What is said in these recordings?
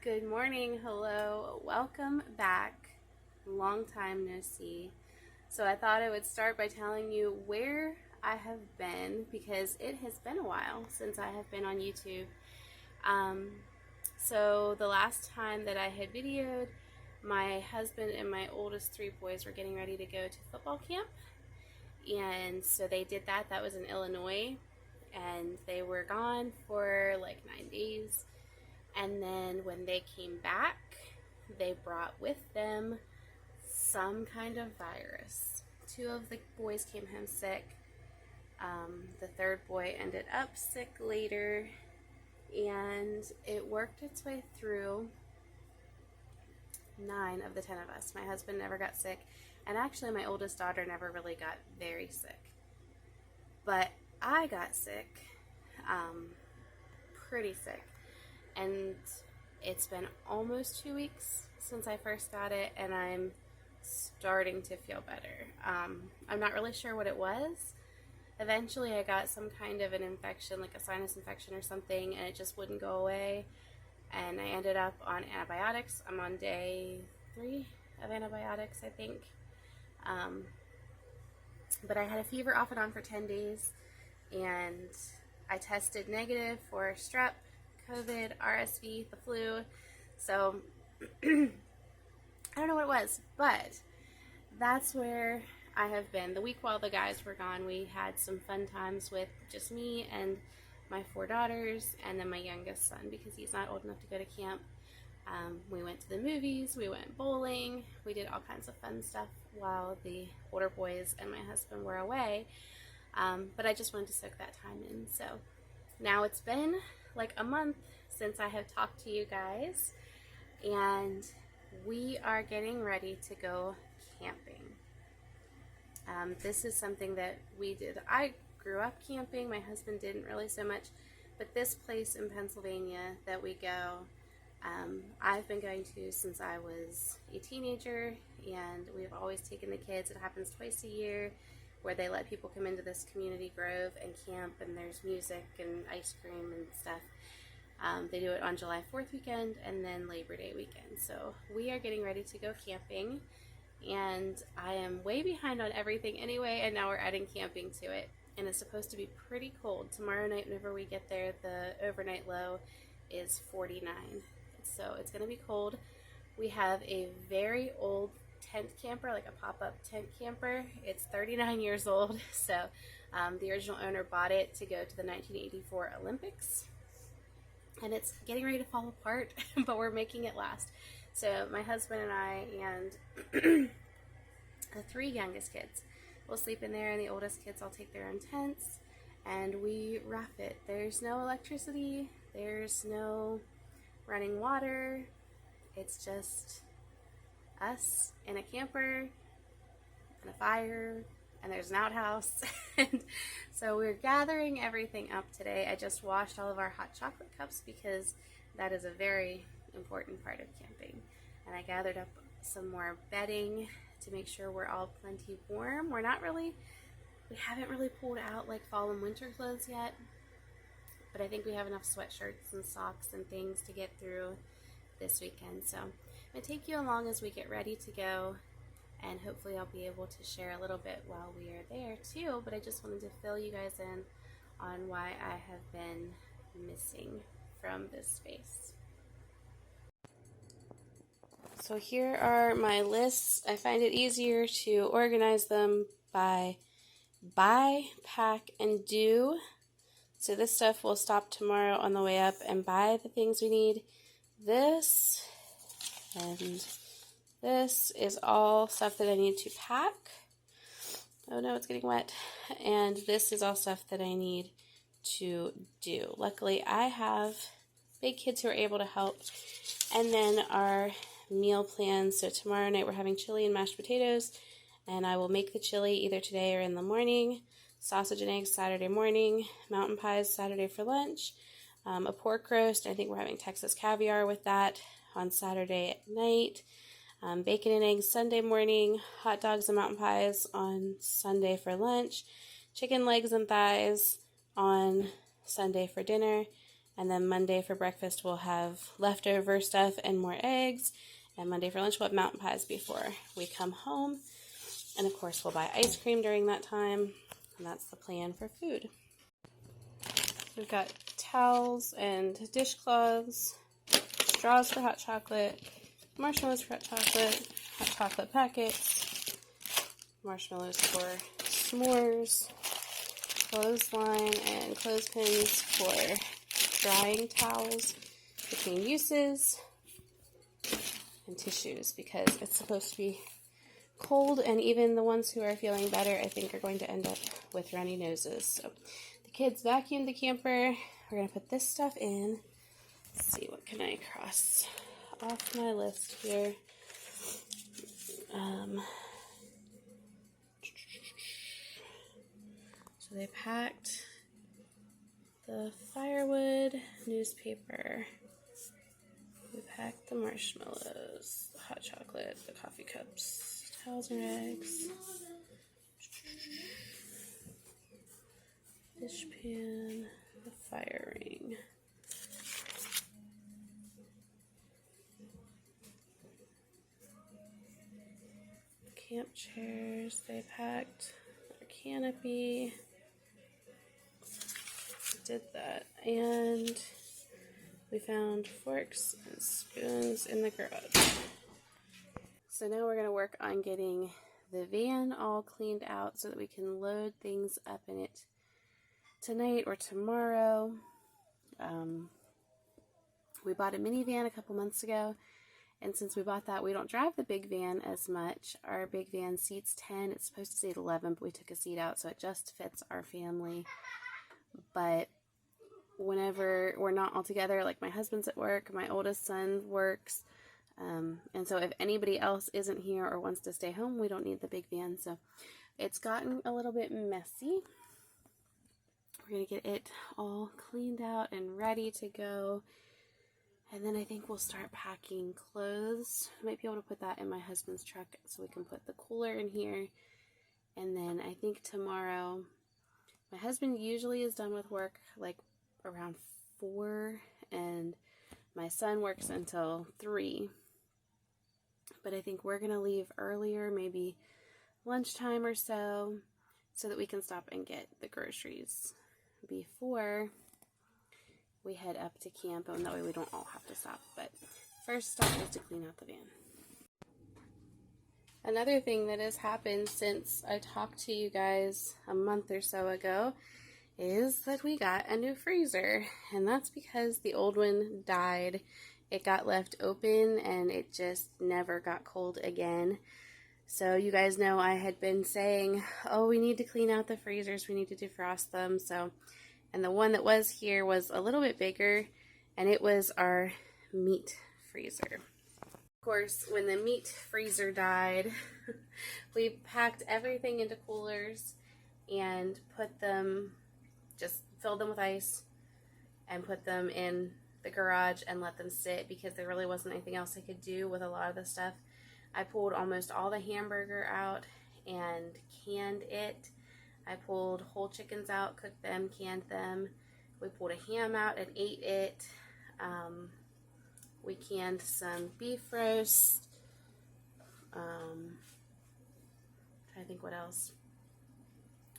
Good morning, hello, welcome back. Long time no see. So I thought I would start by telling you where I have been because it has been a while since I have been on YouTube. Um, so the last time that I had videoed, my husband and my oldest three boys were getting ready to go to football camp. And so they did that. That was in Illinois. And they were gone for like 9 days. And then when they came back, they brought with them some kind of virus. Two of the boys came home sick. The third boy ended up sick later, and it worked its way through 9 of the 10 of us. My husband never got sick, and actually, my oldest daughter never really got very sick. But I got sick, um, pretty sick, and it's been almost 2 weeks since I first got it, and I'm starting to feel better. I'm not really sure what it was. Eventually, I got some kind of an infection, like a sinus infection or something, and it just wouldn't go away. And I ended up on antibiotics. I'm on day 3 of antibiotics, I think. Um, but I had a fever off and on for 10 days, and I tested negative for strep, COVID, RSV, the flu. So I don't know what it was, but that's where I have been. The week while the guys were gone, we had some fun times with just me and my 4 daughters, and then my youngest son because he's not old enough to go to camp. We went to the movies, we went bowling, we did all kinds of fun stuff while the older boys and my husband were away. But I just wanted to soak that time in. So now it's been like a month since I have talked to you guys, and we are getting ready to go camping. This is something that we did. I grew up camping. My husband didn't really so much, but this place in Pennsylvania that we go, I've been going to since I was a teenager, and we've always taken the kids. It happens twice a year where they let people come into this community grove and camp, and there's music and ice cream and stuff. They do it on July 4th weekend and then Labor Day weekend. So we are getting ready to go camping, and I am way behind on everything anyway, and now we're adding camping to it. And it's supposed to be pretty cold. Tomorrow night, whenever we get there, the overnight low is 49. So it's going to be cold. We have a very old tent camper, like a pop-up tent camper. It's 39 years old. So the original owner bought it to go to the 1984 Olympics. And it's getting ready to fall apart, but we're making it last. So my husband and I and the 3 youngest kids will sleep in there, and the oldest kids all take their own tents, and we wrap it. There's no electricity, there's no running water. It's just us in a camper and a fire, and there's an outhouse. And so we're gathering everything up today. I just washed all of our hot chocolate cups because that is a very important part of camping. And I gathered up some more bedding to make sure we're all plenty warm. We haven't really pulled out like fall and winter clothes yet, but I think we have enough sweatshirts and socks and things to get through this weekend. So I'm going to take you along as we get ready to go, and hopefully I'll be able to share a little bit while we are there too. But I just wanted to fill you guys in on why I have been missing from this space. So here are my lists. I find it easier to organize them by buy, pack, and do. So this stuff will stop tomorrow on the way up and buy the things we need. This and this is all stuff that I need to pack. Oh no, it's getting wet. And this is all stuff that I need to do. Luckily, I have big kids who are able to help. And then our meal plans. So tomorrow night we're having chili and mashed potatoes, and I will make the chili either today or in the morning. Sausage and eggs Saturday morning. Mountain pies Saturday for lunch. A pork roast. I think we're having Texas caviar with that on Saturday at night. Bacon and eggs Sunday morning. Hot dogs and mountain pies on Sunday for lunch. Chicken legs and thighs on Sunday for dinner. And then Monday for breakfast, we'll have leftover stuff and more eggs. And Monday for lunch, we'll have mountain pies before we come home. And of course, we'll buy ice cream during that time. And that's the plan for food. We've got towels and dishcloths, straws for hot chocolate, marshmallows for hot chocolate packets, marshmallows for s'mores, clothesline and clothespins for drying towels between uses, and tissues because it's supposed to be cold, and even the ones who are feeling better I think are going to end up with runny noses. So the kids vacuumed the camper. We're going to put this stuff in. Let's see, what can I cross off my list here? So they packed the firewood, newspaper, we packed the marshmallows, the hot chocolate, the coffee cups, towels and rags, dishpan, the fire ring. Camp chairs, they packed their canopy. Did that, and we found forks and spoons in the garage. So now we're going to work on getting the van all cleaned out so that we can load things up in it tonight or tomorrow. We bought a minivan a couple months ago, and since we bought that, we don't drive the big van as much. Our big van seats 10. It's supposed to seat 11, but we took a seat out, so it just fits our family. But whenever we're not all together, like my husband's at work, my oldest son works, and so if anybody else isn't here or wants to stay home, we don't need the big van. So it's gotten a little bit messy. We're going to get it all cleaned out and ready to go. And then I think we'll start packing clothes. I might be able to put that in my husband's truck so we can put the cooler in here. And then I think tomorrow, my husband usually is done with work like around 4, and my son works until 3. But I think we're going to leave earlier, maybe lunchtime or so that we can stop and get the groceries before we head up to camp, and that way we don't all have to stop. But first stop is to clean out the van. Another thing that has happened since I talked to you guys a month or so ago is that we got a new freezer, and that's because the old one died. It got left open and it just never got cold again. So you guys know I had been saying, oh, we need to clean out the freezers, we need to defrost them. And the one that was here was a little bit bigger, and it was our meat freezer. Of course, when the meat freezer died, we packed everything into coolers and just filled them with ice and put them in the garage and let them sit because there really wasn't anything else I could do with a lot of the stuff. I pulled almost all the hamburger out and canned it. I pulled whole chickens out, cooked them, canned them. We pulled a ham out and ate it. We canned some beef roast. I think what else?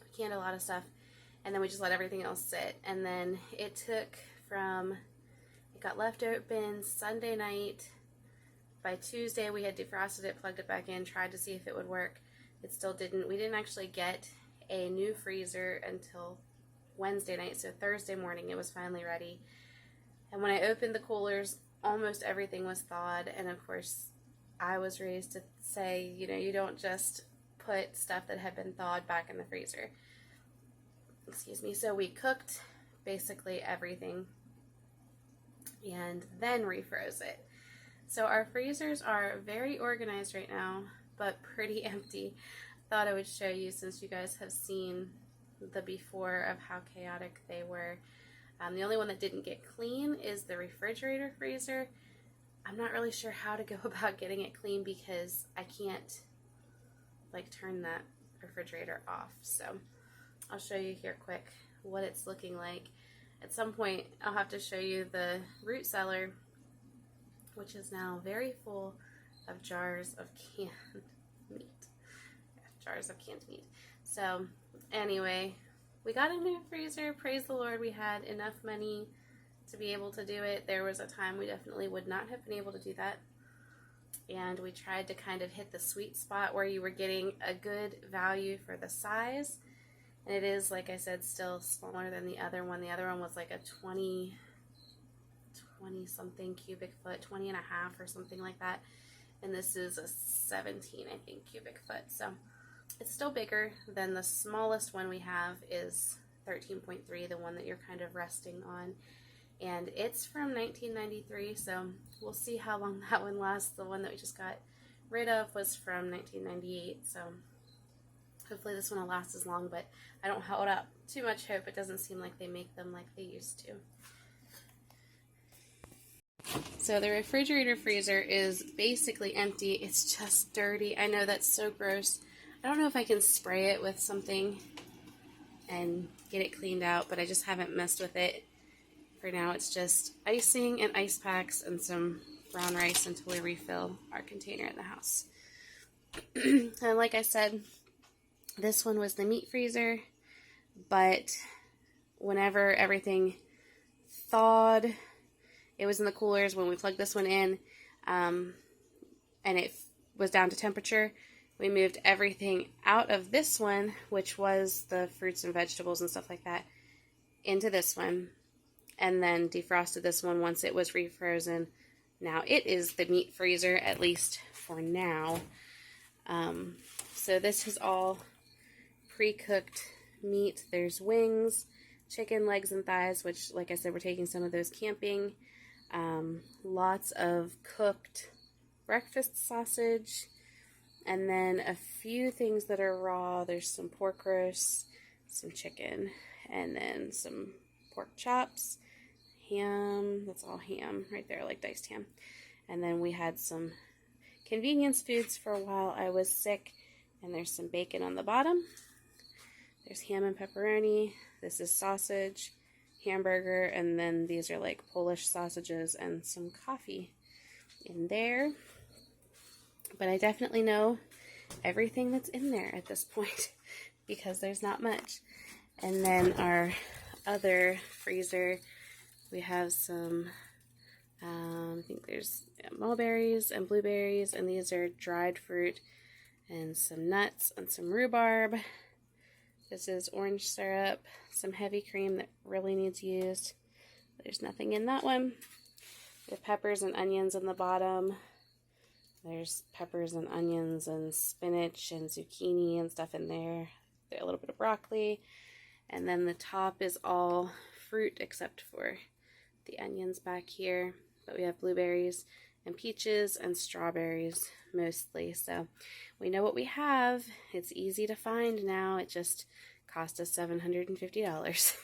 We canned a lot of stuff, and then we just let everything else sit. And then it got left open Sunday night. By Tuesday, we had defrosted it, plugged it back in, tried to see if it would work. It still didn't. We didn't actually get a new freezer until Wednesday night, so Thursday morning it was finally ready. And when I opened the coolers, almost everything was thawed, and of course I was raised to say, you don't just put stuff that had been thawed back in the freezer. Excuse me. So we cooked basically everything and then refroze it. So our freezers are very organized right now, but pretty empty. Thought I would show you since you guys have seen the before of how chaotic they were. The only one that didn't get clean is the refrigerator freezer. I'm not really sure how to go about getting it clean because I can't turn that refrigerator off. So I'll show you here quick what it's looking like. At some point, I'll have to show you the root cellar, which is now very full of jars of canned meat. Jars of canned meat. So anyway, we got a new freezer. Praise the Lord, we had enough money to be able to do it. There was a time we definitely would not have been able to do that. And we tried to kind of hit the sweet spot where you were getting a good value for the size. And it is, like I said, still smaller than the other one. The other one was like a 20 something cubic foot, 20 and a half or something like that. And this is a 17, I think, cubic foot. So it's still bigger than the smallest one we have is 13.3, the one that you're kind of resting on. And it's from 1993, so we'll see how long that one lasts. The one that we just got rid of was from 1998, so hopefully this one will last as long, but I don't hold out too much hope. It doesn't seem like they make them like they used to. So the refrigerator freezer is basically empty. It's just dirty. I know that's so gross. I don't know if I can spray it with something and get it cleaned out, but I just haven't messed with it. For now, it's just icing and ice packs and some brown rice until we refill our container in the house. And like I said, this one was the meat freezer, but whenever everything thawed, it was in the coolers when we plugged this one in, and it was down to temperature. We moved everything out of this one, which was the fruits and vegetables and stuff like that, into this one, and then defrosted this one once it was refrozen. Now it is the meat freezer, at least for now. So this is all pre-cooked meat. There's wings, chicken legs and thighs, which, like I said, we're taking some of those camping. Lots of cooked breakfast sausage, and then a few things that are raw. There's some pork roast, some chicken, and then some pork chops, ham. That's all ham right there, like diced ham. And then we had some convenience foods for a while I was sick, and there's some bacon on the bottom. There's ham and pepperoni. This is sausage, hamburger, and then these are like Polish sausages and some coffee in there. But I definitely know everything that's in there at this point because there's not much. And then our other freezer, we have some, I think there's mulberries and blueberries, and these are dried fruit, and some nuts and some rhubarb. This is orange syrup, some heavy cream that really needs used. There's nothing in that one. The peppers and onions on the bottom. There's peppers and onions and spinach and zucchini and stuff in there. There's a little bit of broccoli. And then the top is all fruit except for the onions back here. But we have blueberries and peaches and strawberries mostly. So we know what we have. It's easy to find now. It just cost us $750.